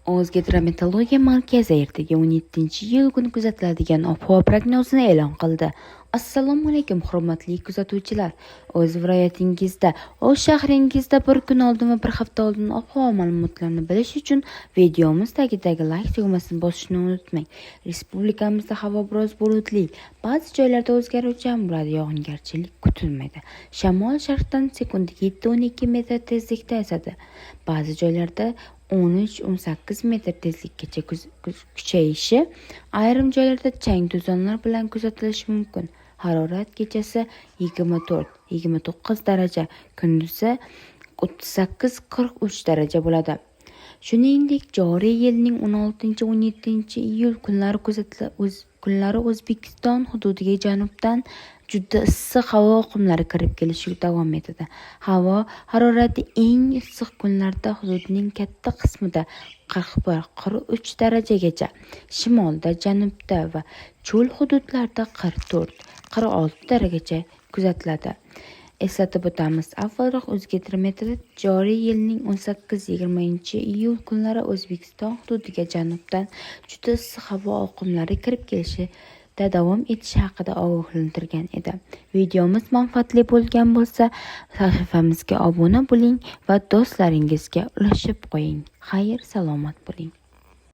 O'zgidrometeorologiya markazi ertaga 17-iyul kuni kuzatiladigan ob-havo prognozini e'lon qildi. Assalomu alaykum hurmatli kuzatuvchilar. O'z viloyatingizda, o'z shahringizda bir kun oldin va bir hafta oldin ob-havo ma'lumotlarini bilish uchun videomiz tagidagi like tugmasini bosishni unutmang. Respublikamizda havo biroz bulutli, ba'zi joylarda o'zgaruvchan bo'ladi, yog'ingarchilik kutilmaydi. Shamol sharqdan sekundiga 7-12 metr tezlikda esadi. Ba'zi joylarda 13-18 metr tezlikkacha kuchayishi, ayrim joylarda chang to'zonlar bilan kuzatilishi mumkin. Harorat kechasi 24-29 daraja, kunduzi 38-43 daraja bo'ladi. Shuningdek, joriy yilning 16-17 iyul kunlari O'zbekiston hududiga janubdan juda issiq havo oqimlari kirib kelishi davom etadi. Havo harorati eng issiq kunlarda hududning katta qismida 41-43 darajagacha, shimolda, janubda va cho'l hududlarda 44-46 darajagacha kuzatiladi. Eslatib o'tamiz, avvalroq O'zgidromet joriy yilning 18-20 iyul kunlari O'zbekiston hududiga janubdan juda issiq havo oqimlari kirib kelishida davom etishi haqida ogohlantirgan edi. Videomiz manfaatli bo'lgan bo'lsa, sahifamizga obuna bo'ling va do'stlaringizga ulashib qo'ying. Xayr, salomat bo'ling.